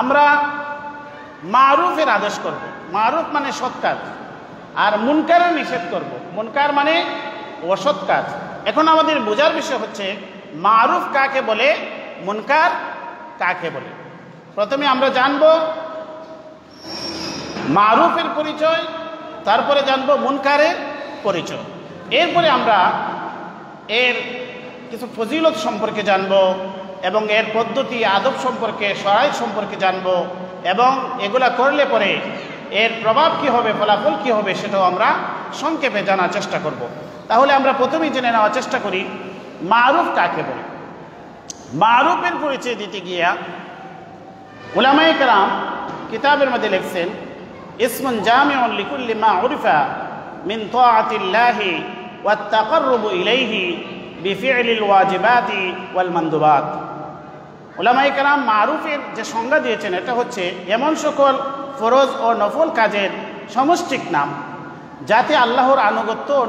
আমরা মারুফের আদেশ করব। মারুফ মানে সৎ কাজ, আর মুনকারের নিষেধ করব। মুনকার মানে অসৎ কাজ। এখন আমাদের বোঝার বিষয় হচ্ছে মারুফ কাকে বলে, মুনকার কাকে বলে। প্রথমে আমরা জানব মারুফের পরিচয়, তারপরে জানব মুনকারের পরিচয়। এরপরে আমরা এর কিছু ফজিলত সম্পর্কে জানব এবং এর পদ্ধতি আদব সম্পর্কে, শরাইত সম্পর্কে জানব এবং এগুলা করলে পরে এর প্রভাব কী হবে, ফলাফল কী হবে সেটাও আমরা সংক্ষেপে জানার চেষ্টা করব। তাহলে আমরা প্রথমেই জেনে নেওয়ার চেষ্টা করি মারুফ কাকে বলে। মারুফের পরিচয় দিতে গিয়া উলামায়ে কেরাম কিতাবের মধ্যে লিখছেন ইসমুন জামিউন লিকুল্লি মা উরিফা মিন তাআতিল্লাহি ওয়াত তাকাররুবু ইলাইহি বিফি'লিল ওয়াজিবাতি ওয়াল মানদুবাত। উলামায়ে কেরাম মারুফের যে সংজ্ঞা দিয়েছেন এটা হচ্ছে এমন সকল ফরজ ও নফল কাজের সমষ্টিক নাম যাতে আল্লাহর আনুগত্য ও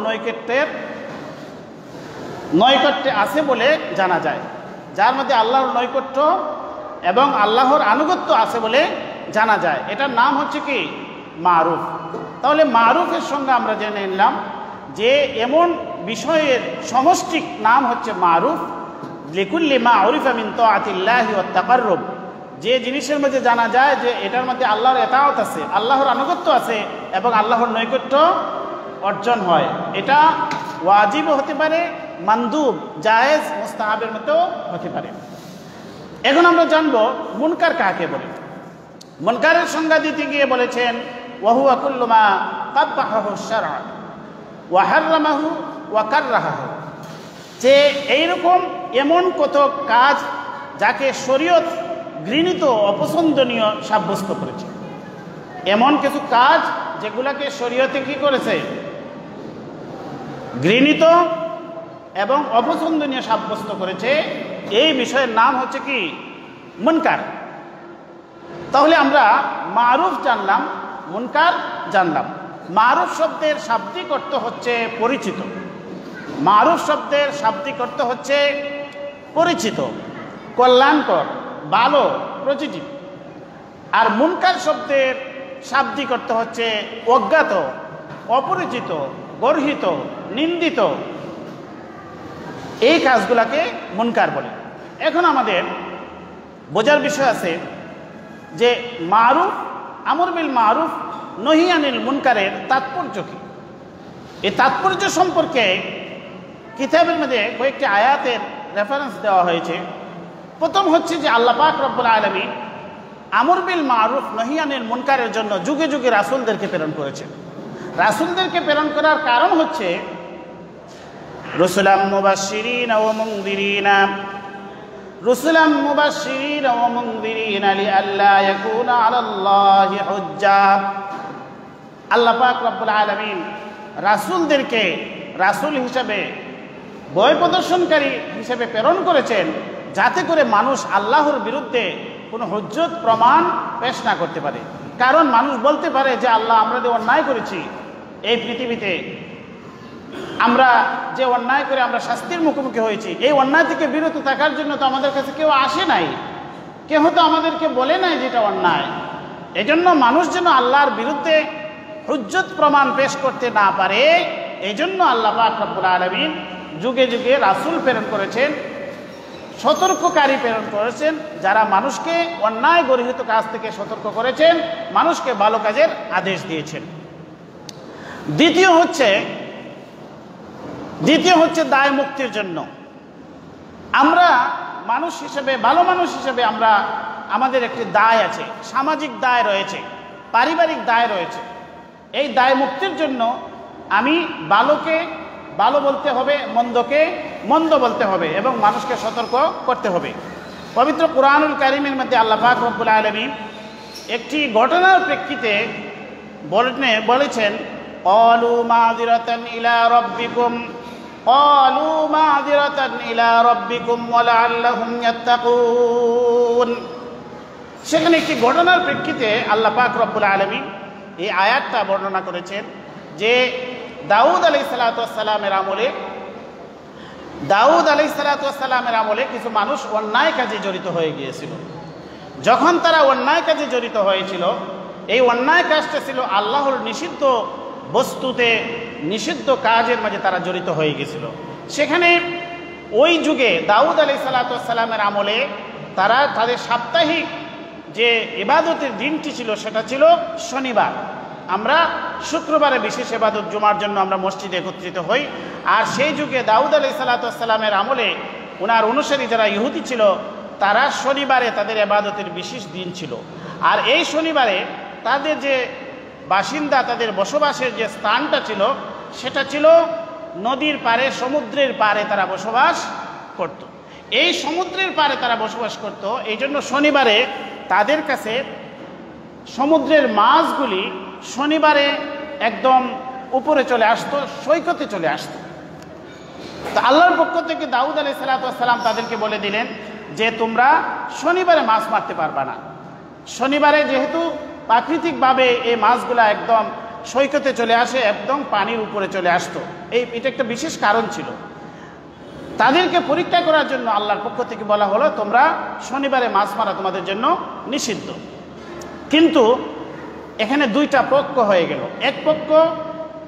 নৈকট্যে আছে বলে জানা যায়, যার মধ্যে আল্লাহর নৈকট্য এবং আল্লাহর আনুগত্য আছে বলে জানা যায়, এটার নাম হচ্ছে কি মারুফ। তাহলে মারুফের সঙ্গে আমরা জেনে নিলাম যে এমন বিষয়ের সমষ্টিক নাম হচ্ছে মারুফ। লিকুল্লি মা উরিফা মিন তাআতিল্লাহি ওয়াত তাকাররুব, যে জিনিসের মধ্যে জানা যায় যে এটার মধ্যে আল্লাহর ইতাআত আছে, আল্লাহর আনুগত্য আছে এবং আল্লাহর নৈকট্য অর্জন হয়। এটা ওয়াজিবও হতে পারে, মানদুব জায়েজ মুস্তাহাবের মতো হতে পারে। এখন আমরা জানব মুনকার কাকে বলে। মুনকারের সংজ্ঞা দিতে গিয়ে বলেছেন ওয়া হুয়া কুল্লু মা কাব্বাহাহু শারআ ওয়া হাররামাহু ওয়া কাররাহাহু, যে এইরকম এমন কত কাজ যাকে শরীয়ত ঘৃণিত অপছন্দনীয় সাব্যস্ত করেছে, এমন কিছু কাজ যেগুলাকে শরীয়তে কি করেছে, ঘৃণিত এবং অপছন্দনীয় সাব্যস্ত করেছে, এই বিষয়ের নাম হচ্ছে কি মুনকার। তাহলে আমরা মারুফ জানলাম, মুনকার জানলাম। মারুফ শব্দের শাব্দিক অর্থ হচ্ছে পরিচিত। মারুফ শব্দের শাব্দিক অর্থ হচ্ছে পরিচিত, কল্যাণকর, ভালো, পজিটিভ। আর মুনকার শব্দের শাব্দিক অর্থ হচ্ছে অজ্ঞাত, অপরিচিত, গর্হিত, নিন্দিত। এই কাজগুলাকে মুনকার বলে। এখন আমাদের বোঝার বিষয় আছে যে মারুফ, আমর বিল মারুফ, নহি আনিল মুনকারের তাৎপর্য কি। এই তাৎপর্য সম্পর্কে কিতাবের মধ্যে কয়েকটি আয়াতের রেফারেন্স দেওয়া হয়েছে। প্রথম হচ্ছে যে আল্লাহ পাক রব্বুল আলামিন আমর বিল মারুফ নহি আনিল মুনকারের জন্য যুগে যুগে রাসূলদেরকে প্রেরণ করেছেন। রাসূলদেরকে প্রেরণ করার কারণ হচ্ছে রুসুলাম মুবাশশিরিনা ওয়া মুনযিরিনা, রুসুলাম মুবাশশিরিনা ওয়া মুনযিরিনা লিআল্লা ইয়াকুনা আলাল্লাহি হুজ্জা। আল্লাহ পাক রব্বুল আলামিন রাসূলদেরকে রাসূল হিসেবে, ভয় প্রদর্শনকারী হিসেবে প্রেরণ করেছেন যাতে করে মানুষ আল্লাহর বিরুদ্ধে কোনো হুজ্জত প্রমাণ পেশ না করতে পারে। কারণ মানুষ বলতে পারে যে আল্লাহ, আমরা যে অন্যায় করেছি এই পৃথিবীতে, আমরা যে অন্যায় করে আমরা শাস্তির মুখোমুখি হয়েছি, এই অন্যায় থেকে বিরত থাকার জন্য তো আমাদের কাছে কেউ আসে নাই, কেউ তো আমাদেরকে বলে নাই যেটা অন্যায়। এজন্য মানুষ যেন আল্লাহর বিরুদ্ধে হুজ্জত প্রমাণ পেশ করতে না পারে, এই জন্য আল্লাহ পাক রব্বুল আলামিন যুগে যুগে রাসূল প্রেরণ করেছেন, সতর্ককারী প্রেরণ করেছেন, যারা মানুষকে অন্যায় গর্হিত কাজ থেকে সতর্ক করেছেন, মানুষকে ভালো কাজের আদেশ দিয়েছেন। দ্বিতীয় হচ্ছে দায় মুক্তির জন্য। আমরা মানুষ হিসেবে, ভালো মানুষ হিসেবে আমরা, আমাদের একটি দায় আছে, সামাজিক দায় রয়েছে, পারিবারিক দায় রয়েছে। এই দায় মুক্তির জন্য আমি ভালোকে ভালো বলতে হবে, মন্দকে মন্দ বলতে হবে এবং মানুষকে সতর্ক করতে হবে। পবিত্র কুরআনুল কারীমের মধ্যে আল্লাহ পাক রব্বুল আলামিন একটি ঘটনার প্রেক্ষিতে বলেছেন ক্বালু মাযিরাতান ইলা রাব্বিকুম, ক্বালু মাযিরাতান ইলা রাব্বিকুম ওয়া লাআল্লাহুম ইয়াত্তাকুন। সেখানে একটি ঘটনার প্রেক্ষিতে আল্লাহ পাক রব্বুল আলামিন এই আয়াতটা বর্ণনা করেছেন যে দাউদ আলাইহিস সালামের আমলে কিছু মানুষ অন্যায় কাজে জড়িত হয়ে গিয়েছিল। যখন তারা অন্যায় কাজে জড়িত হয়েছিল, এই অন্যায় কাজটা ছিল আল্লাহর নিষিদ্ধ বস্তুতে, নিষিদ্ধ কাজের মাঝে তারা জড়িত হয়ে গেছিল। সেখানে ওই যুগে দাউদ আলাইহিস সালামের আমলে তারা তাদের সাপ্তাহিক যে ইবাদতের দিনটি ছিল সেটা ছিল শনিবার। আমরা শুক্রবারে বিশেষ ইবাদত জুমার জন্য আমরা মসজিদে একত্রিত হই। আর সেই যুগে দাউদ আলাইহিস সালামের আমলে ওনার অনুসারী যারা ইহুদি ছিল তারা শনিবারে তাদের ইবাদতের বিশেষ দিন ছিল। আর এই শনিবারে তাদের যে বাসিন্দা, তাদের বসবাসের যে স্থানটা ছিল সেটা ছিল নদীর পাড়ে, সমুদ্রের পাড়ে তারা বসবাস করত। এই সমুদ্রের পাড়ে তারা বসবাস করত, এই জন্য শনিবারে তাদের কাছে সমুদ্রের মাছগুলি শনিবারে একদম উপরে চলে আসতো, সৈকতে চলে আসতো। তো আল্লাহর পক্ষ থেকে দাউদ আলাইহিস সালাম তাদেরকে বলে দিলেন যে তোমরা শনিবারে মাছ মারতে পারবা না। শনিবারে যেহেতু প্রাকৃতিকভাবে এই মাছগুলা একদম সৈকতে চলে আসে, একদম পানির উপরে চলে আসতো, এটা একটা বিশেষ কারণ ছিল। তাদেরকে পরীক্ষা করার জন্য আল্লাহর পক্ষ থেকে বলা হলো তোমরা শনিবারে মাছ মারা তোমাদের জন্য নিষিদ্ধ। কিন্তু এখানে দুইটা পক্ষ হয়ে গেল। এক পক্ষ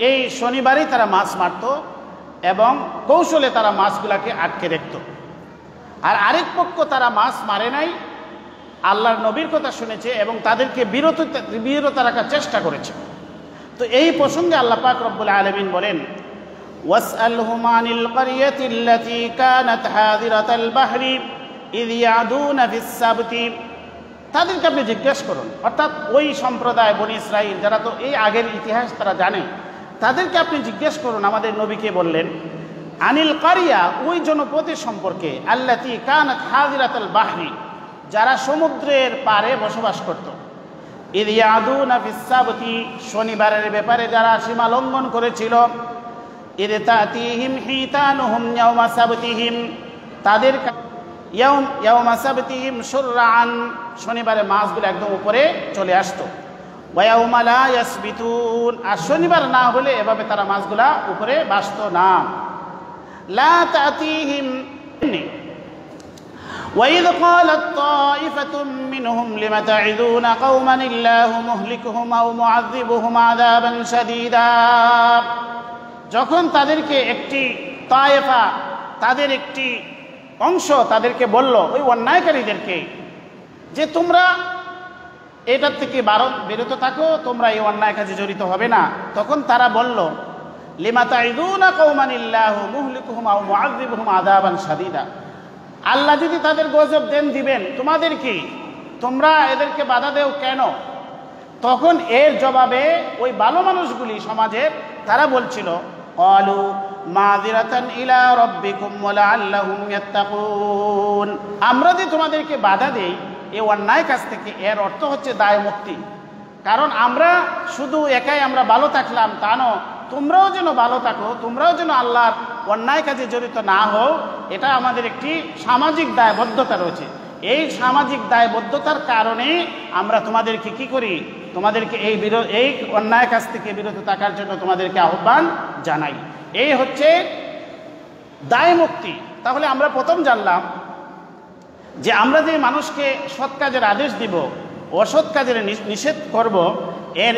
এই শনিবারেই তারা মাছ মারত এবং কৌশলে তারা মাছগুলাকে আটকে রাখত, আর আরেক পক্ষ তারা মাছ মারে নাই, আল্লাহর নবীর কথা শুনেছে এবং তাদেরকে বিরত রাখার চেষ্টা করেছে। তো এই প্রসঙ্গে আল্লাহ পাক রব্বুল আলামিন বলেন, ওয়াসআলহুম আনিল ক্বরিয়াতিল্লাতী কানাত হাযিরাতাল বাহরি ইয ইয়াদুনা ফিস সাবতি। তাদেরকে আপনি জিজ্ঞেস করুন, অর্থাৎ ওই সম্প্রদায় বনি ইসরাইল যারা তো এই আগের ইতিহাস তারা জানে, তাদেরকে আপনি জিজ্ঞেস করুন। আমাদের নবীকে বললেন আনিল ক্বরিয়া, ওই জনপদের সম্পর্কে, আল্লাতী কানাত হাযিরাতাল বাহরি, যারা সমুদ্রের পাড়ে বসবাস করত। ইয ইয়াদুনা ফিস সাবতি, শনিবারের ব্যাপারে যারা সীমা লঙ্ঘন করেছিল। ইয তাতিহিম হিতানুহুম ইয়াওমা সাবতিহিম, তাদের ইয়াওমা সাবতিহিম শুরআন, শনিবারে মাছগুলো একদম উপরে চলে আসতো। ওয়া ইয়াওমা লা ইয়াসবিতুন, আর শনিবার না হলে এভাবে তারা মাছগুলা উপরে বাসতো না। লা তাতিহিম وَإِذْ قَالَتْ طَائِفَةٌ مِّنْهُمْ لِمَ تَعِظُونَ قَوْمًا اللَّهُ مُهْلِكُهُمْ أَوْ مُعَذِّبُهُمْ عَذَابًا شَدِيدًا, যখন তাদেরকে একটি তায়েফা, তাদের একটি অংশ তাদেরকে বলল, ওই অন্যায়কারীদেরকে, যে তোমরা এটার থেকে বিরত থাকো, তোমরা এই অন্যায় কাজে জড়িত হবে না। তখন তারা বলল, লিমা তাইদুনা কওমান ইল্লাহু মুহলিকুহুম আও মুআযযিবুহুম আযাবান শাদীদা, আল্লাহ যদি তাদের গজব দিবেন তোমাদের কি, তোমরা এদেরকে বাধা দেও কেন? তখন এর জবাবে ওই ভালো মানুষগুলি সমাজের তারা বলছিল, ক্বালু মাযিরাতান ইলা রাব্বিকুম ওয়া লাআল্লাহুম ইয়াত্তাকুন, আমরা যে তোমাদেরকে বাধা দেই এই অন্যায় কাজ থেকে, এর অর্থ হচ্ছে দায় মুক্তি। কারণ আমরা শুধু একাই আমরা ভালো থাকলাম তা নয়, তোমরাও যেন ভালো থাকো, তোমরাও যেন আল্লাহর অন্যায় কাজে জড়িত না হও, এটা আমাদের একটি সামাজিক দায়বদ্ধতা রয়েছে। এই সামাজিক দায়বদ্ধতার কারণে আমরা তোমাদেরকে কি করি, তোমাদেরকে এই অন্যায় কাজ থেকে বিরত থাকার জন্য তোমাদেরকে আহ্বান জানাই। এই হচ্ছে দায় মুক্তি। তাহলে আমরা প্রথম জানলাম যে আমরা যে মানুষকে সৎ কাজের আদেশ দিব, অসৎ কাজের নিষেধ করব, এর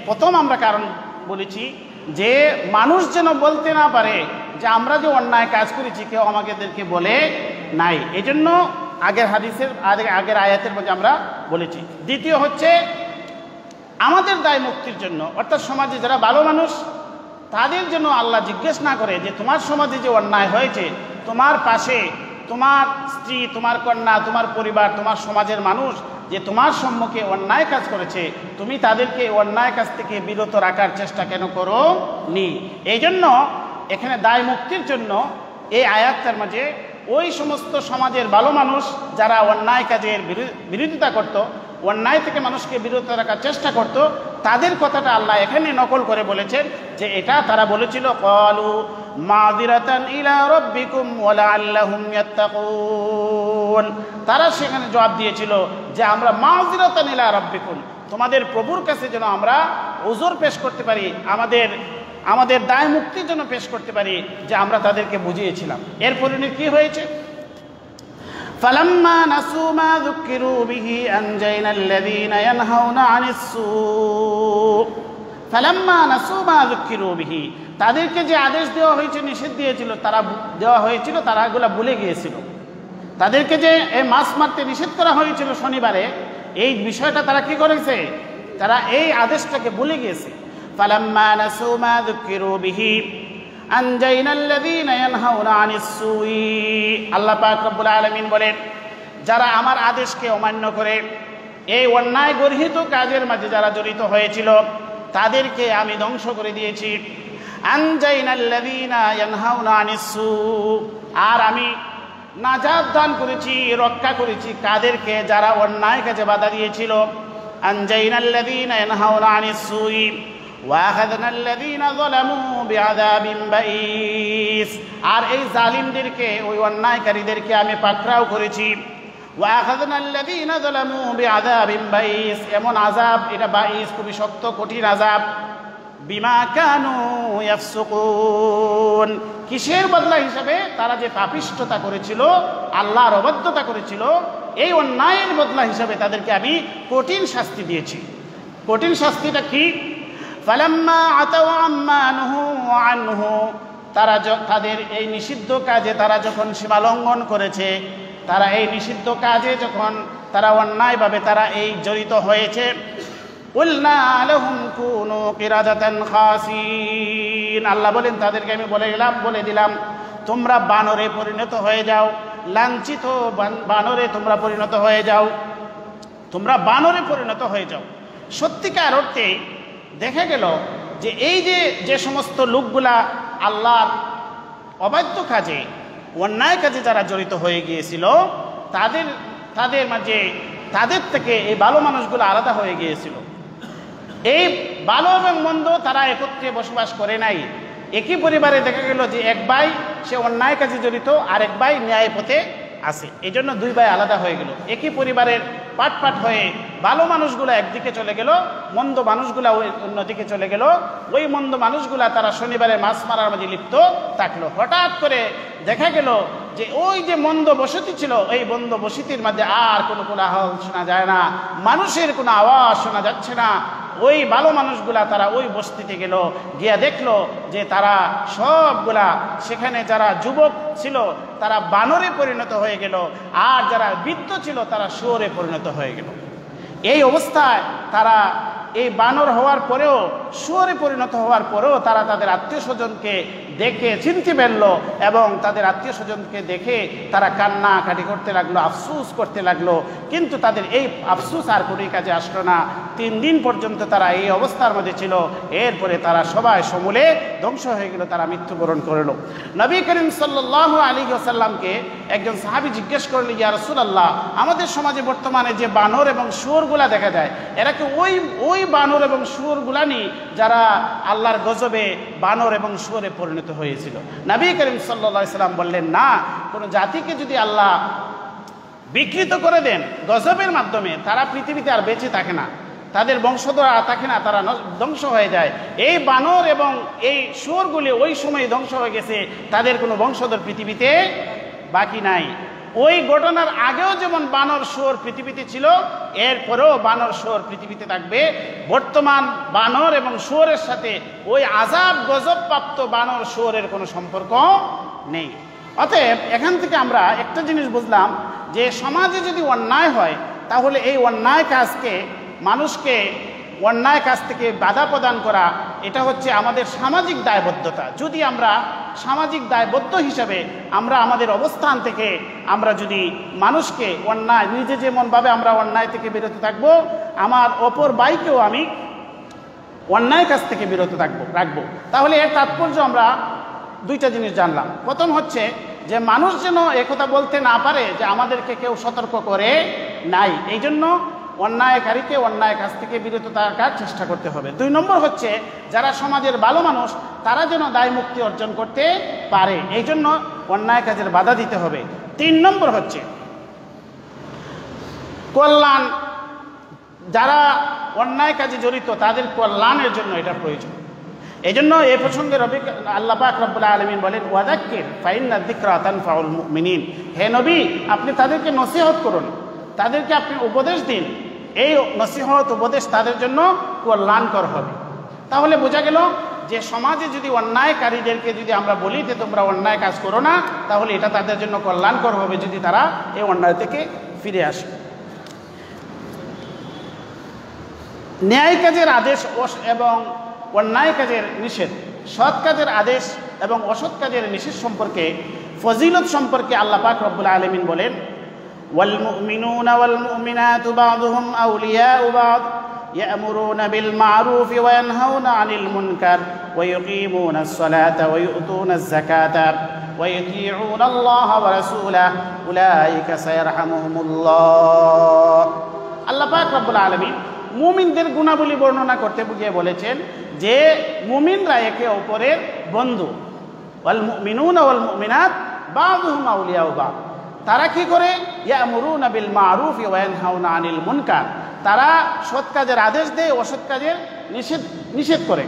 প্রথম আমরা কারণ বলেছি যে মানুষ যেন বলতে না পারে যে আমরা যে অন্যায় কাজ করেছি কেউ আমাদেরকে বলে নাই। এই জন্য আগের আয়াতের মধ্যে আমরা বলেছি। দ্বিতীয় হচ্ছে আমাদের দায় মুক্তির জন্য, অর্থাৎ সমাজে যারা ভালো মানুষ তাদের জন্য আল্লাহ জিজ্ঞেস না করে যে তোমার সমাজে যে অন্যায় হয়েছে, তোমার পাশে তোমার স্ত্রী, তোমার কন্যা, তোমার পরিবার, তোমার সমাজের মানুষ যে তোমার সম্মুখে অন্যায় কাজ করেছে, তুমি তাদেরকে অন্যায় কাজ থেকে বিরত রাখার চেষ্টা কেন করো নি? এই জন্য এখানে দায় মুক্তির জন্য এই আয়াতটার মাঝে ওই সমস্ত সমাজের ভালো মানুষ যারা অন্যায় কাজের বিরোধিতা করত, অন্যায় থেকে মানুষকে বিরত রাখার চেষ্টা করত, তাদের কথাটা আল্লাহ এখানে নকল করে বলেছেন যে এটা তারা বলেছিল, ক্বালু মাযিরাতান ইলা রাব্বিকুম ওয়া লাআল্লাহুম ইয়াত্তাকুন, তারা সেখানে জবাব দিয়েছিল যে আমরা মাযিরাতান ইলা রাব্বিকুম, তোমাদের প্রভুর কাছে যেন আমরা উযর পেশ করতে পারি, আমাদের দায় মুক্তির জন্য পেশ করতে পারি যে আমরা তাদেরকে বুঝিয়েছিলাম। এর পরিণতি কি হয়েছে? ফালাম্মা নাসু মা যুক্কিরু বিহি আনজাইনাল্লাযীনা ইয়ানহাউনা আনিস সূ ফালাম্মা নাসু মা যুক্কিরু বিহি, তাদেরকে যে আদেশ দেওয়া হয়েছে, নিষেধ দিয়েছিল, তারা দেওয়া হয়েছিল, তারা এগুলা ভুলে গিয়েছিল। তাদেরকে যে এই মাছ মারতে নিষেধ করা হয়েছিল শনিবারে, এই বিষয়টা তারা কি করেছে? তারা এই আদেশটাকে ভুলে গিয়েছে। ফালাম্মা নাসু মা যুক্কিরু বিহি আনজাইনাল্লাযীনা ইয়ানহাউনা আনিস সূই, আল্লাহ পাক রব্বুল আলামিন বলেন, যারা আমার আদেশকে অমান্য করে এই অন্যায় গর্হিত কাজের মাঝে যারা জড়িত হয়েছিল তাদেরকে আমি ধ্বংস করে দিয়েছি। আনজাইনাল্লাযীনা ইয়ানহাউনা আনিস সূ, আর আমি নাজাত দান করেছি, রক্ষা করেছি কাদেরকে? যারা অন্যায় কাজে বাধা দিয়েছিল। আনজাইনাল্লাযীনা ইয়ানহাউনা আনিস সূই ওয়া আখাযনাল্লাযীনা যালামু বিআযাবিন বাঈস, আর এই জালিমদেরকে, ওই অন্যায়কারীদেরকে আমি পাকড়াও করেছি। ওয়া আখাযনাল্লাযীনা যালামু বিআযাবিন বাঈস, এমন আযাব, এটা বাঈস খুবই শক্ত কঠিন আযাব। বিমা কানু ইয়াফসুকুন, কিসের বদলা হিসাবে? তারা যে পাপিষ্ঠতা করেছিল, আল্লাহর অবাধ্যতা করেছিল, এই অন্যায়ের বদলা হিসাবে তাদেরকে আমি কঠিন শাস্তি দিয়েছি। কঠিন শাস্তিটা কি? ফালাম্মা আতাউ আম্মা নুহু আনহু, তারা তাদের এই নিষিদ্ধ কাজে তারা যখন সীমা লঙ্ঘন করেছে, তারা এই নিষিদ্ধ কাজে যখন তারা অন্যায়ভাবে তারা এই জড়িত হয়েছে, কুলনা লাহুম কুনু কিরাদাতান খাসিন, আল্লাহ বলেন তাদেরকে আমি বলে দিলাম তোমরা বানরে পরিণত হয়ে যাও, লাঞ্ছিত বানরে তোমরা পরিণত হয়ে যাও, তোমরা বানরে পরিণত হয়ে যাও। সত্যিকার অর্থে দেখা গেল যে এই যে সমস্ত লোকগুলা আল্লাহর অবাধ্য কাজে, অন্যায় কাজে যারা জড়িত হয়ে গিয়েছিল, তাদের মাঝে তাদের থেকে এই ভালো মানুষগুলো আলাদা হয়ে গিয়েছিল। এই ভালো এবং মন্দ তারা একত্রে বসবাস করে নাই। একই পরিবারে দেখা গেল যে এক ভাই সে অন্যায় কাজে জড়িত, আর এক ভাই ন্যায় পথে আছে, এই জন্য দুই ভাই আলাদা হয়ে গেল। একই পরিবারের পাট হয়ে ভালো মানুষগুলা একদিকে চলে গেল, মন্দ মানুষগুলা ওই অন্যদিকে চলে গেল। ওই মন্দ মানুষগুলা তারা শনিবারে মাছ মারার মাঝে লিপ্ত থাকলো। হঠাৎ করে দেখা গেল যে ওই যে মন্দ বসতি ছিল, এই মন্দ বসতির মধ্যে আর কোনো কোলাহল শোনা যায় না, মানুষের কোনো আওয়াজ শোনা যাচ্ছে না। ওই ভালো মানুষগুলা তারা ওই বস্তিতে গেল, গিয়া দেখলো যে তারা সবগুলা, সেখানে যারা যুবক ছিল তারা বানরে পরিণত হয়ে গেল, আর যারা বৃদ্ধ ছিল তারা শুয়োরে পরিণত হয়ে গেল। এই অবস্থায় তারা এই বানর হওয়ার পরেও, শুয়োরে পরিণত হওয়ার পরেও তারা তাদের আত্মীয় স্বজনকে দেখে চিনতে পারল, এবং তাদের আত্মীয় স্বজনকে দেখে তারা কান্নাকাটি করতে লাগলো, আফসুস করতে লাগলো। কিন্তু তাদের এই আফসুস আর কোনো কাজে আসলো না। 3 দিন পর্যন্ত তারা এই অবস্থার মধ্যে ছিল। এরপরে তারা সবাই সমূলে ধ্বংস হয়ে গেল, তারা মৃত্যুবরণ করলো। নবী করিম সাল্লাল্লাহু আলাইহি ওয়াসাল্লামকে একজন সাহাবী জিজ্ঞেস করলেন, ইয়া রাসূলুল্লাহ, আমাদের সমাজে বর্তমানে যে বানর এবং শুয়োরগুলা দেখা যায়, এরা কি ওই বানর এবং শুয়োরগুলা নি যারা আল্লাহর গজবে বানর এবং শুয়োরে পরিণত হয়েছিল? নবী করিম সাল্লাল্লাহু আলাইহি ওয়াসাল্লাম বললেন, না, কোন জাতিকে যদি আল্লাহ বিকৃত করে দেন গজবের মাধ্যমে, তারা পৃথিবীতে আর বেঁচে থাকে না, তাদের বংশধর আর থাকে না, তারা ধ্বংস হয়ে যায়। এই বানর এবং এই শুয়োরগুলি ওই সময় ধ্বংস হয়ে গেছে, তাদের কোনো বংশধর পৃথিবীতে বাকি নাই। ওই ঘটনার আগেও যেমন বানর শুয়োর পৃথিবীতে ছিল, এরপরেও বানর শুয়োর পৃথিবীতে থাকবে। বর্তমান বানর এবং শুয়োরের সাথে ওই আযাব গজব প্রাপ্ত বানর শুয়োরের কোনো সম্পর্ক নেই। অতএব এখান থেকে আমরা একটা জিনিস বুঝলাম যে সমাজে যদি অন্যায় হয়, তাহলে এই অন্যায় কাজকে, মানুষকে অন্যায় কাজ থেকে বাধা প্রদান করা, এটা হচ্ছে আমাদের সামাজিক দায়বদ্ধতা। যদি আমরা সামাজিক দায়বদ্ধ হিসাবে আমরা আমাদের অবস্থান থেকে আমরা যদি মানুষকে অন্যায়, নিজে যেমনভাবে আমরা অন্যায় থেকে বিরত থাকব, আমার অপর ভাইকেও আমি অন্যায় কাজ থেকে বিরত রাখবো। তাহলে এর তাৎপর্য আমরা 2টা জিনিস জানলাম। প্রথম হচ্ছে যে মানুষ যেন একথা বলতে না পারে যে আমাদেরকে কেউ সতর্ক করে নাই, এই জন্য অন্যায়কারীকে অন্যায় কাজ থেকে বিরত থাকার চেষ্টা করতে হবে। 2 নম্বর হচ্ছে যারা সমাজের ভালো মানুষ, তারা যেন দায় মুক্তি অর্জন করতে পারে, এই জন্য অন্যায় কাজের বাধা দিতে হবে। 3 নম্বর হচ্ছে কল্যাণ, যারা অন্যায় কাজে জড়িত তাদের কল্যাণের জন্য এটা প্রয়োজন। এই জন্য এই প্রসঙ্গে আল্লাহ পাক রব্বুল আলামিন বলেন ওয়াযাক্কির ফাইন্না যিকরা তানফাউল মুমিনিন, হে নবী আপনি তাদেরকে নসিহত করুন, তাদেরকে আপনি উপদেশ দিন, এই নসিহত উপদেশ তাদের জন্য কল্যাণকর হবে। তাহলে বোঝা গেল যে সমাজে যদি অন্যায়কারীদেরকে যদি আমরা বলি যে তোমরা অন্যায় কাজ করো না, তাহলে এটা তাদের জন্য কল্যাণকর হবে যদি তারা এই অন্যায় থেকে ফিরে আসে। ন্যায় কাজের আদেশ এবং অন্যায় কাজের নিষেধ, সৎ কাজের আদেশ এবং অসৎ কাজের নিষেধ সম্পর্কে, ফজিলত সম্পর্কে আল্লাহ পাক রব্বুল আলামিন বলেন ওয়াল মুমিনুনা ওয়াল মুমিনাতু বা'দুহুম আউলিয়াউ বা'দ ইয়া'মুরুনা বিল মা'রুফি ওয়া ইয়ানহাউনা 'আনিল মুনকার ওয়া ইউকিমুনাস সালাতা ওয়া ইউতুনাজ যাকাতা ওয়া ইউতিউনা আল্লাহা ওয়া রাসূলাহু উলাইকা সায়ারহামুহুমুল্লাহ। আল্লাহ পাক রব্বুল আলামিন মুমিনদের গুণাবলী বর্ণনা করতে গিয়ে বলেছেন যে মুমিনরা একে অপরের বন্ধু। ওয়াল মুমিনুনা ওয়াল মুমিনাত বা'দুহুম আউলিয়াউ বা'দ, তারা কি করে? ইয়া'মুরুনা বিল মা'রুফি ওয়া ইয়ানহাউনা আনিল মুনকার, তারা সৎ কাজের আদেশ দেয়, অসৎ কাজের নিষেধ করে।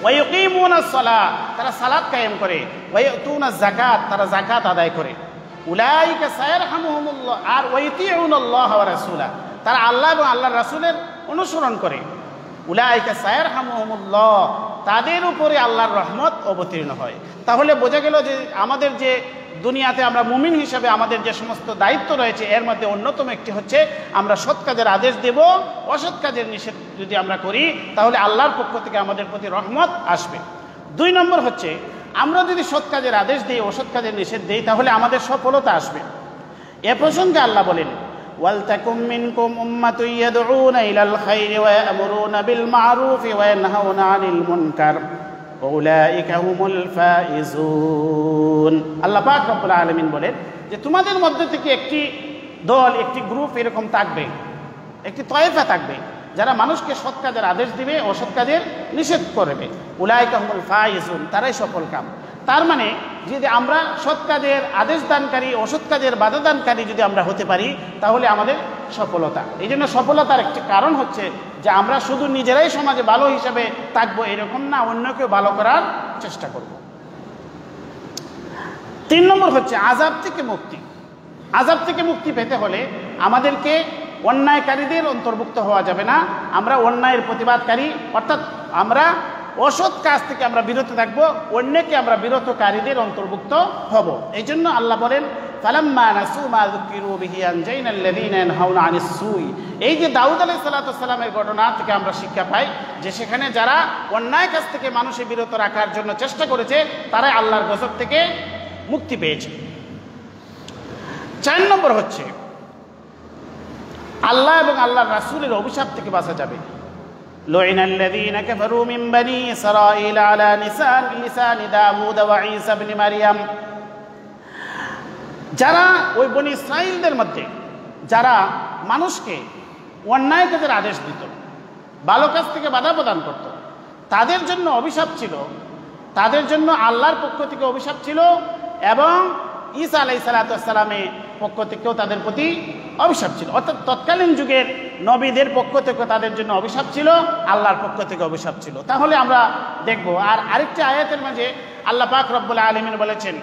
ওয়া ইউকিমুনাস সালাহ, তারা সালাত কায়েম করে। ওয়া ইউতুনাজ যাকাত, তারা যাকাত আদায় করে। উলাইকা সায়ারহামুহুমুল্লাহ, আর ওয়া ইউতিউনা আল্লাহ ওয়া রাসূলাহু, তারা আল্লাহ এবং আল্লাহর রাসূলের অনুসরণ করে। উলাইকা সায়ারহামুহুমুল্লাহ, তাদের উপরে আল্লাহর রহমত অবতীর্ণ হয়। তাহলে বোঝা গেল যে আমাদের যে দুনিয়াতে আমরা মুমিন হিসাবে আমাদের যে সমস্ত দায়িত্ব রয়েছে এর মধ্যে অন্যতম একটি হচ্ছে আমরা সৎ কাজের আদেশ দেব, অসৎ কাজের নিষেধ যদি আমরা করি তাহলে আল্লাহর পক্ষ থেকে আমাদের প্রতি রহমত আসবে। 2 নম্বর হচ্ছে আমরা যদি সৎ কাজের আদেশ দিই, অসৎ কাজের নিষেধ দিই, তাহলে আমাদের সফলতা আসবে। এ প্রসঙ্গে আল্লাহ বলেন ওয়ালতাকুম মিনকুম উম্মাতুন ইয়াদউনা ইলাল খায়রি ওয়া ইয়া'মুরুনা বিল মা'রুফি ওয়া ইয়ানহাউনা আনিল মুনকার ওয়া উলাইকা হুমুল ফাইজুন। আল্লাহ পাক রব্বুল আলামিন বলেন যে তোমাদের মধ্যে থেকে একটি দল, একটি গ্রুপ এরকম থাকবে, একটি তয়েফা থাকবে যারা মানুষকে সৎ কাজের আদেশ দিবে, অসৎ কাজের নিষেধ করবে। উলাইকা হুমুল ফাইজুন, তারাই সফল কাম। তার মানে যদি আমরা সৎ কাজের আদেশ দানকারী, অসৎ কাজের বাধা দানকারী যদি আমরা হতে পারি তাহলে আমাদের সফলতা। এই জন্য সফলতার একটি কারণ হচ্ছে যে আমরা শুধু নিজেরাই সমাজে ভালো হিসাবে থাকবো এরকম না, অন্যকেও ভালো করার চেষ্টা করব। 3 নম্বর হচ্ছে আযাব থেকে মুক্তি। আযাব থেকে মুক্তি পেতে হলে আমাদেরকে অন্যায়কারীদের অন্তর্ভুক্ত হওয়া যাবে না, আমরা অন্যায়ের প্রতিবাদকারী, অর্থাৎ আমরা অসৎ কাজ থেকে আমরা বিরত থাকবো, অন্যকে আমরা বিরতকারীদের অন্তর্ভুক্ত হব। এই জন্য আল্লাহ বলেন ফালাম্মা নাসু মা যুকিরু বিহি আনজাইনাল লাযীনা ইয়ানহাউনা আনিস সুই। এই যে দাউদ আলাইহিস সালামের ঘটনা থেকে আমরা শিক্ষা পাই যে সেখানে যারা অন্যায় কাজ থেকে মানুষকে বিরত রাখার জন্য চেষ্টা করেছে তারাই আল্লাহর গজব থেকে মুক্তি পেয়েছে। 4 নম্বর হচ্ছে আল্লাহ এবং আল্লাহর রাসূলের অভিশাপ থেকে বাঁচা যাবে। লুইনাল লাযীনা কাফারু মিন বানি ইসরাঈল আলা লিসানি দাউদ ওয়া ঈসা ইবনে মারইয়াম। যারা ওই বনি ইসরাঈলদের মধ্যে যারা মানুষকে অন্যায় কাজের আদেশ দিত, ভালো কাজ থেকে বাধা প্রদান করত, তাদের জন্য অভিশাপ ছিল, তাদের জন্য আল্লাহর পক্ষ থেকে অভিশাপ ছিল এবং ঈসা আলাইহিস সালামের পক্ষ থেকেও তাদের প্রতি অভিশাপ ছিল। অর্থাৎ তৎকালীন যুগের নবীদের পক্ষ থেকে তাদের জন্য অভিশাপ ছিল, আল্লাহর পক্ষ থেকে অভিশাপ ছিল। তাহলে আমরা দেখব আর আরেকটি আয়াতের মাঝে আল্লাহ পাক রব্বুল আলামিন বলেছেন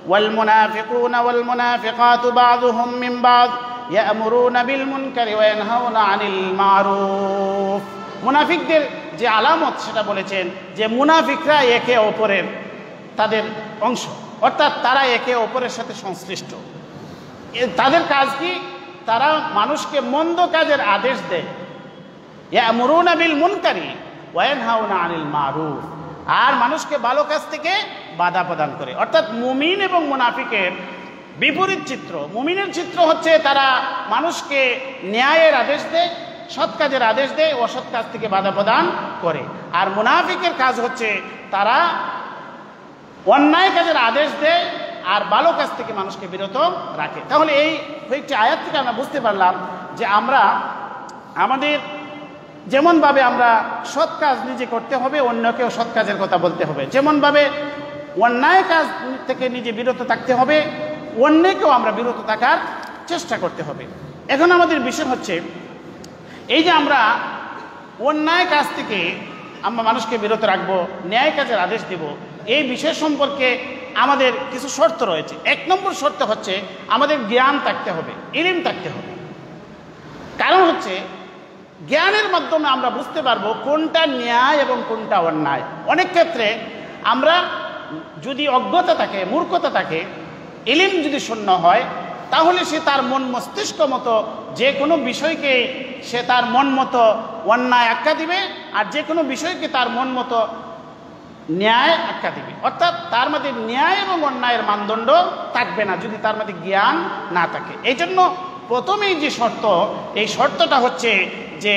ওয়াল মুনাফিকুনা ওয়াল মুনাফিকাতু বা'দুহুম মিন বা'দ ইয়া'মুরুনা বিল মুনকারি ওয়া ইয়ানহাউনা আনিল মা'রুফ। মুনাফিকদের যে আলামত সেটা বলেছেন যে মুনাফিকরা একে অপরের তাদের অংশ, অর্থাৎ তারা একে অপরের সাথে সংশ্লিষ্ট। তাদের কাজ কি? তারা মানুষকে মন্দ কাজের আদেশ দেয়, ইয়া'মুরুনা বিল মুনকারি ওয়া ইয়ানহাউনা আনিল মা'রুফ, আর মানুষকে ভালো কাজ থেকে বাধা প্রদান করে। অর্থাৎ মুমিন এবং মুনাফিকের বিপরীত চিত্র। মুমিনের চিত্র হচ্ছে তারা মানুষকে ন্যায়ের আদেশ দেয়, সৎ কাজের আদেশ দেয়, অসৎ কাজ থেকে বাধা প্রদান করে। আর মুনাফিকের কাজ হচ্ছে তারা অন্যায় কাজের আদেশ দেয় আর ভালো কাজ থেকে মানুষকে বিরত রাখে। তাহলে এই কয়েকটি আয়াত থেকে আমরা বুঝতে পারলাম যে আমরা আমাদের যেমনভাবে আমরা সৎ কাজ নিজে করতে হবে, অন্যকেও সৎ কাজের কথা বলতে হবে। যেমনভাবে অন্যায় কাজ থেকে নিজে বিরত থাকতে হবে, অন্যকেও আমরা বিরত থাকার চেষ্টা করতে হবে। এখন আমাদের বিষয় হচ্ছে এই যে আমরা অন্যায় কাজ থেকে আমরা মানুষকে বিরত রাখবো, ন্যায় কাজের আদেশ দেব, এই বিষয় সম্পর্কে আমাদের কিছু শর্ত রয়েছে। 1 নম্বর শর্ত হচ্ছে আমাদের জ্ঞান থাকতে হবে, ইলম থাকতে হবে। কারণ হচ্ছে জ্ঞানের মাধ্যমে আমরা বুঝতে পারবো কোনটা ন্যায় এবং কোনটা অন্যায়। অনেক ক্ষেত্রে আমরা যদি অজ্ঞতা থাকে, মূর্খতা থাকে, ইলম যদি শূন্য হয়, তাহলে সে তার মন মস্তিষ্ক মতো যে কোনো বিষয়কে সে তার মন মতো অন্যায় আখ্যা দিবে, আর যে কোনো বিষয়কে তার মন মতো ন্যায় আখ্যা দিবে। অর্থাৎ তার মধ্যে ন্যায় এবং অন্যায়ের মানদণ্ড থাকবে না যদি তার মধ্যে জ্ঞান না থাকে। এই জন্য প্রথমেই যে শর্ত, এই শর্তটা হচ্ছে যে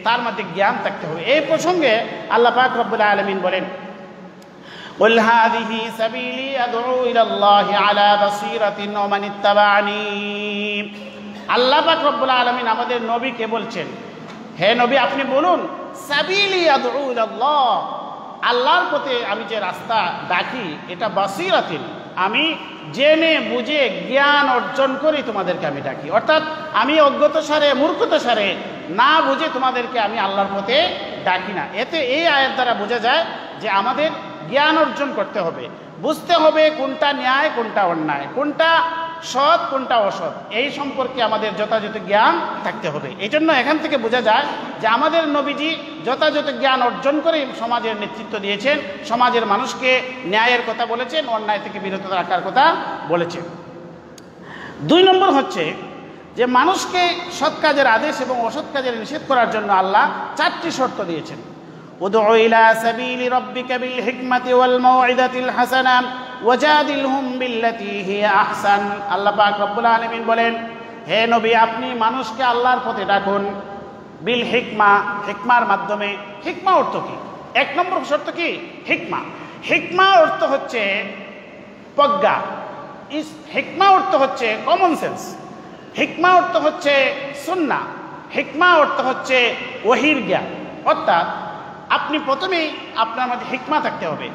তার মধ্যে জ্ঞান থাকতে হবে। এই প্রসঙ্গে আল্লাহ পাক রব্বুল আলামিন বলেন, قل هذه سبيلي أدعو إلى الله على بصيرة ومن اتبعني। আল্লাহ পাক রব্বুল আলামিন আমাদের নবীকে বলছেন, হে নবী আপনি বলুন, সাবিলি আদউ ইলাল্লাহ, আল্লাহর পথে আমি যে রাস্তা ডাকি এটা বাসিরাতিন, আমি জেনে বুঝে জ্ঞান অর্জন করি তোমাদেরকে আমি ডাকি। অর্থাৎ আমি অজ্ঞতা সারে, মূর্খতা সারে না বুঝে তোমাদেরকে আমি আল্লাহর পথে ডাকি না। এতে এই আয়াত দ্বারা বোঝা যায় যে আমাদের জ্ঞান অর্জন করতে হবে, বুঝতে হবে কোনটা ন্যায় কোনটা অন্যায়, কোনটা সৎ কোনটা অসৎ, এই সম্পর্কে আমাদের যথাযথ জ্ঞান থাকতে হবে। এই জন্য এখান থেকে বোঝা যায় যে আমাদের নবীজি যথাযথ জ্ঞান অর্জন করে সমাজের নেতৃত্ব দিয়েছেন, সমাজের মানুষকে ন্যায়ের কথা বলেছেন, অন্যায় থেকে বিরত রাখার কথা বলেছেন। 2 নম্বর হচ্ছে যে মানুষকে সৎ কাজের আদেশ এবং অসৎ কাজের নিষেধ করার জন্য আল্লাহ 4টি শর্ত দিয়েছেন। উদউ ইলা সাবিলি রাব্বিকা বিল হিকমাতি ওয়াল মাউইযাতিল হাসানা ওয়াজাদিলহুম বিল্লাতী হিয়া আহসান। আল্লাহ পাক রব্বুল আলামিন বলেন, হে নবী আপনি মানুষকে আল্লাহর পথে ডাকুন, বিল হিকমা, হিকমার মাধ্যমে। হিকমা অর্থ কি? 1 নম্বর শর্ত কি? হিকমা। হিকমা অর্থ হচ্ছে প্রজ্ঞা, হিকমা অর্থ হচ্ছে কমন সেন্স, হিকমা অর্থ হচ্ছে সুন্নাহ, হিকমা অর্থ হচ্ছে ওহীর জ্ঞান। অর্থাৎ আপনি প্রথমেই আপনার মধ্যে হিকমা থাকতে হবে,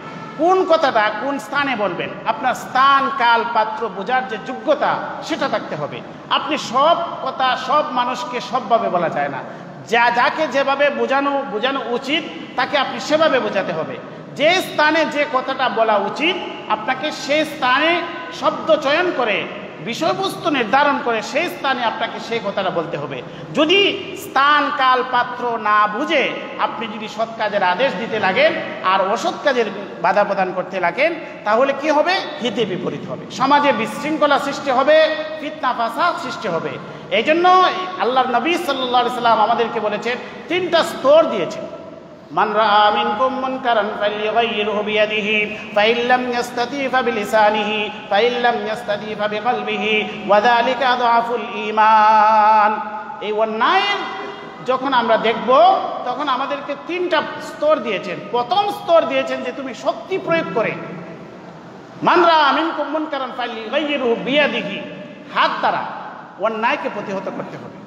কোন কথাটা কোন স্থানে বলবেন, আপনার স্থান কাল পাত্র বোঝার যে যোগ্যতা সেটা থাকতে হবে। আপনি সব কথা সব মানুষকে সবভাবে বলা যায় না, যাকে যেভাবে বোঝানো উচিত তাকে আপনি সেভাবে বোঝাতে হবে। যে স্থানে যে কথাটা বলা উচিত আপনাকে সেই স্থানে শব্দ চয়ন করে বিষয়বস্তু নির্ধারণ করে সেই স্থানে আপনাকে সেই কথাটা বলতে হবে। যদি স্থান কাল পাত্র না বুঝে আপনি যদি সৎ কাজের আদেশ দিতে লাগেন আর অসৎ কাজের বাধা প্রদান করতে লাগেন, তাহলে কি হবে? হিতে বিপরীত হবে, সমাজে বিশৃঙ্খলা সৃষ্টি হবে, ফিতনা ফাসাদ সৃষ্টি হবে। এই জন্য আল্লাহর নবী সাল্লাল্লাহু আলাইহি সাল্লাম আমাদেরকে বলেছেন, 3টা স্তর দিয়েছেন। মান রাআ মিনকুম মুনকারান ফালইয়ুগাইয়িরহু বিয়াদিহি ফাইন লাম ইস্তাতি ফাবিলিসানিহি ফাইন লাম ইস্তাতি ফাবিকলবিহি ওয়া যালিকা আযআফুল ঈমান। এই অন্যায় যখন আমরা দেখব তখন আমাদেরকে 3টা স্তর দিয়েছেন। প্রথম স্তর দিয়েছেন যে তুমি শক্তি প্রয়োগ করে, মান রাআ মিনকুম মুনকারান ফালইয়ুগাইয়িরহু বিয়াদিহি, হাত দ্বারা অন্যায়কে প্রতিহত করতে হবে।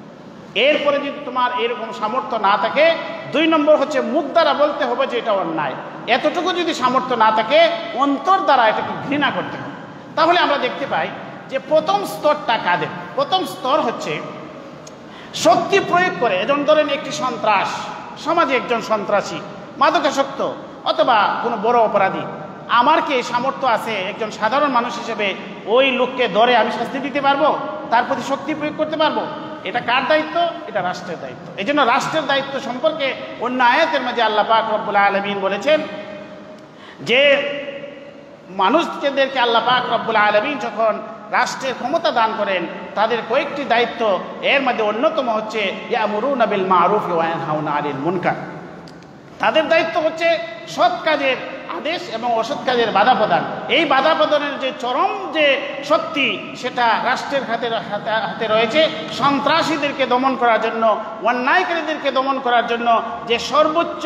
এরপরে যদি তোমার এরকম সামর্থ্য না থাকে, 2 নম্বর হচ্ছে মুখ দ্বারা বলতে হবে যে এটা অন্যায়। এতটুকু যদি সামর্থ্য না থাকে, অন্তর দ্বারা এটাকে ঘৃণা করতে হবে। তাহলে আমরা দেখতে পাই যে প্রথম স্তরটা কাদের? প্রথম স্তর হচ্ছে শক্তি প্রয়োগ করে। যেমন ধরেন একটি সন্ত্রাস, সমাজে একজন সন্ত্রাসী, মাদকাসক্ত অথবা কোনো বড় অপরাধী, আমার কি সামর্থ্য আছে একজন সাধারণ মানুষ হিসেবে ওই লোককে ধরে আমি শাস্তি দিতে পারবো, তার প্রতি শক্তি প্রয়োগ করতে পারবো? এটা কার দায়িত্ব? এটা রাষ্ট্রের দায়িত্ব। এই জন্য রাষ্ট্রের দায়িত্ব সম্পর্কে অন্য আয়াতের মাঝে আল্লাহ পাক রব্বুল আলামিন বলেছেন যে মানুষদেরকে আল্লাহ পাক রব্বুল আলামিন যখন রাষ্ট্রের ক্ষমতা দান করেন তাদের কয়েকটি দায়িত্ব, এর মধ্যে অন্যতম হচ্ছে ইয়ামুরুনা বিল মারুফ ওয়া ইয়ানহাউনা আনিল মুনকার। তাদের দায়িত্ব হচ্ছে সৎ কাজের আদেশ এবং অসৎ কাজের বাধা প্রদান। এই বাধা প্রদানের যে চরম যে শক্তি সেটা রাষ্ট্রের হাতে রয়েছে। সন্ত্রাসীদেরকে দমন করার জন্য, অন্যায়কারীদেরকে দমন করার জন্য যে সর্বোচ্চ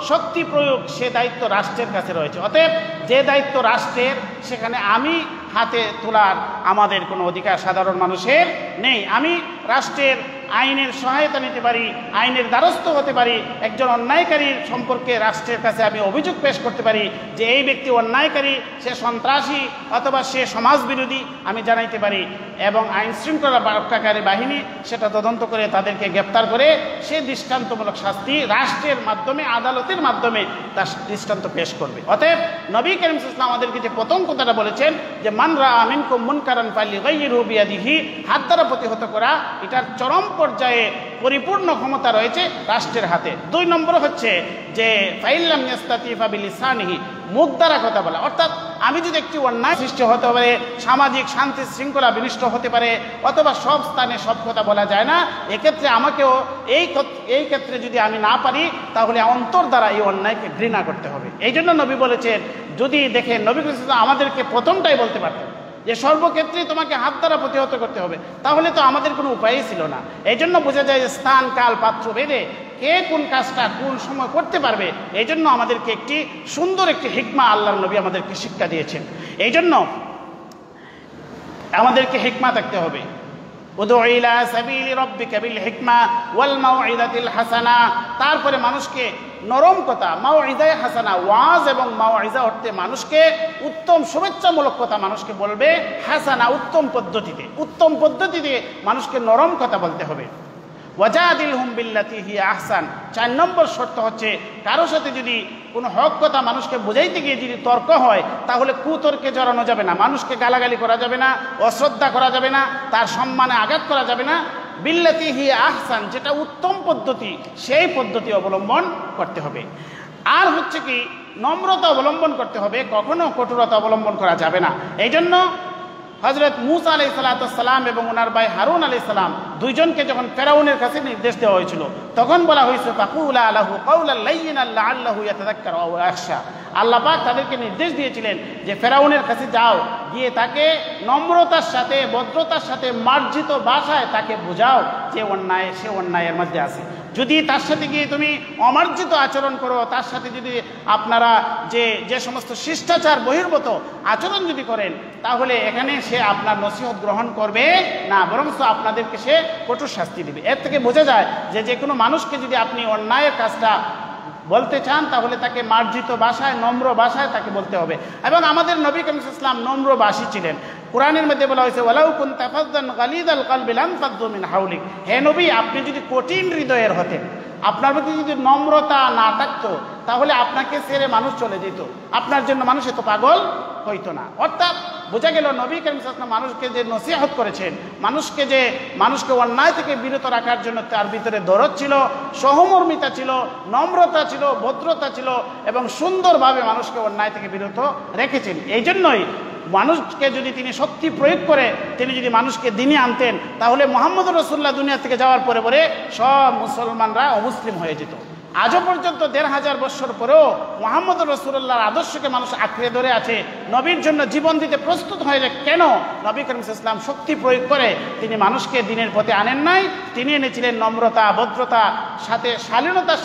শক্তি প্রয়োগ, সে দায়িত্ব রাষ্ট্রের কাছে রয়েছে। অতএব যে দায়িত্ব রাষ্ট্রের, সেখানে আমি হাতে তোলার আমাদের কোনো অধিকার সাধারণ মানুষের নেই। আমি রাষ্ট্রের আইনের সহায়তা নিতে পারি, আইনের দ্বারস্থ হতে পারি, একজন অন্যায়কারীর সম্পর্কে রাষ্ট্রের কাছে আমি অভিযোগ পেশ করতে পারি যে এই ব্যক্তি অন্যায়কারী, সে সন্ত্রাসী অথবা সে সমাজবিরোধী, আমি জানাইতে পারি, এবং আইন শৃঙ্খলা রক্ষাকারী বাহিনী সেটা তদন্ত করে তাদেরকে গ্রেপ্তার করে সে দৃষ্টান্তমূলক শাস্তি রাষ্ট্রের মাধ্যমে, আদালতের মাধ্যমে তার দৃষ্টান্ত পেশ করবে। অতএব নবী করিম সাল্লাল্লাহু আলাইহি ওয়াসাল্লাম আমাদেরকে যে প্রথম কথাটা বলেছেন যে মান রাআ মিনকুম মুনকারান ফালিগাইয়িরহু বিয়াদিহি, হাত দ্বারা প্রতিহত করা, এটার চরম পর্যায়ে পরিপূর্ণ ক্ষমতা রয়েছে রাষ্ট্রের হাতে। 2 নম্বর হচ্ছে যে ফাইল্লাম ইয়াস্তাতি ফাবিলিসানিহি, মুখ দ্বারা কথা বলা, অর্থাৎ আমি যদি একটি অন্যায় সৃষ্টি হতে পারে, সামাজিক শান্তি শৃঙ্খলা বিনষ্ট হতে পারে, অথবা সব স্থানে সব কথা বলা যায় না, এক্ষেত্রে আমাকেও এই ক্ষেত্রে যদি আমি না পারি তাহলে অন্তর দ্বারা এই অন্যায়কে ঘৃণা করতে হবে। এই জন্য নবী বলেছেন, যদি দেখেন নবী আমাদেরকে প্রথমটাই বলতে পারতেন যে সর্বক্ষেত্রেই তোমাকে হাত দ্বারা প্রতিহত করতে হবে, তাহলে তো আমাদের কোনো উপায়ই ছিল না। এই জন্য বোঝা যায় যে স্থান কাল পাত্র ভেদে কে কোন কাজটা কোন সময় করতে পারবে, এই জন্য আমাদেরকে একটি সুন্দর একটি হিকমা আল্লাহর নবী আমাদেরকে শিক্ষা দিয়েছেন। এই জন্য আমাদেরকে হিকমা থাকতে হবে। উদউ ইলা সাবিলি রাব্বিকা বিল হিকমা ওয়াল মাউইযাতিল হাসানা, তারপরে মানুষকে নরম কথা, মাউইযায়ে হাসানা, ওয়াজ এবং মাউইযা অর্থে মানুষকে উত্তম শুভেচ্ছামূলক কথা মানুষকে বলবে, হাসানা উত্তম পদ্ধতিতে মানুষকে নরম কথা বলতে হবে। ওয়াজাদিলহুম বিল্লাতি হিয়া আহসান, 4 নম্বর শর্ত হচ্ছে কারো সাথে যদি কোনো হক কথা মানুষকে বোঝাইতে গিয়ে যদি তর্ক হয় তাহলে কুতর্কে জড়ানো যাবে না, মানুষকে গালাগালি করা যাবে না, অশ্রদ্ধা করা যাবে না, তার সম্মানে আঘাত করা যাবে না। বিল্লাতি হিয়া আহসান, যেটা উত্তম পদ্ধতি সেই পদ্ধতি অবলম্বন করতে হবে। আর হচ্ছে কি নম্রতা অবলম্বন করতে হবে, কখনো কঠোরতা অবলম্বন করা যাবে না। এই জন্য হযরত মূসা আলাইহিস সালাম এবং ওনার ভাই হারুন আলাইহিস সালাম দুইজনকে যখন ফেরাউনের কাছে নির্দেশ দেওয়া হয়েছিল তখন বলা হয়েছে ফাকুলা লাহু কাওলান লাইয়িনান লাআল্লাহু ইয়াতাযাক্কারু আও ইয়াখশা। আল্লাহ পাক তাদেরকে নির্দেশ দিয়েছিলেন যে ফেরাউনের কাছে যাও, গিয়ে তাকে নম্রতার সাথে, ভদ্রতার সাথে, মার্জিত ভাষায় তাকে বোঝাও যে সে অন্যায়ের মধ্যে আছে। যদি তার সাথে গিয়ে তুমি অমার্জিত আচরণ করো, তার সাথে যদি আপনারা যে সমস্ত শিষ্টাচার বহির্ভূত আচরণ যদি করেন, তাহলে এখানে সে আপনার নসিহত গ্রহণ করবে না, বরং আপনাদেরকে সে কঠোর শাস্তি দেবে। এর থেকে বোঝা যায় যে কোনো মানুষকে যদি আপনি অন্যায়ের কাজটা বলতে চান তাহলে তাকে মার্জিত ভাষায়, নম্র ভাষায় তাকে বলতে হবে। এবং আমাদের নবী করিম সাল্লাল্লাহু আলাইহি ওয়াসাল্লাম নম্রভাষী ছিলেন। কুরআনের মধ্যে বলা হয়েছে ওয়ালাউ কুনতা ফাযযান গালিযাল কলবি লানফাদ্দু মিন হাওলিক, হে নবী আপনি যদি কঠিন হৃদয়ের হতেন, আপনার মধ্যে যদি নম্রতা না থাকতো তাহলে আপনাকে ছেড়ে মানুষ চলে যেত, আপনার জন্য মানুষ এত পাগল হইতো না। অর্থাৎ বোঝা গেল নবী করিম সাল্লাল্লাহু আলাইহি ওয়াসাল্লাম মানুষকে যে নসিহত করেছেন, মানুষকে অন্যায় থেকে বিরত রাখার জন্য তার ভিতরে দরদ ছিল, সহমর্মিতা ছিল, নম্রতা ছিল, ভদ্রতা ছিল এবং সুন্দরভাবে মানুষকে অন্যায় থেকে বিরত রেখেছেন। এই জন্যই মানুষকে যদি তিনি শক্তি প্রয়োগ করে তিনি যদি মানুষকে দিনে আনতেন তাহলে মুহাম্মদুর রাসূলুল্লাহ দুনিয়া থেকে যাওয়ার পরে পরে সব মুসলমানরা অমুসলিম হয়ে যেত। আজও পর্যন্ত 1500 বছর পরেও মুহাম্মদুর রাসূলুল্লাহর আদর্শকে মানুষ আঁকড়ে ধরে আছে, নবীর জন্য জীবন দিতে প্রস্তুত হয়ে যায়। কেন? নবী করিম সাল্লাল্লাহু আলাইহি ওয়াসাল্লাম শক্তি প্রয়োগ করে তিনি মানুষকে দিনের পথে আনেন নাই, তিনি এনেছিলেন নম্রতা, ভদ্রতা সাথে, শালীনতার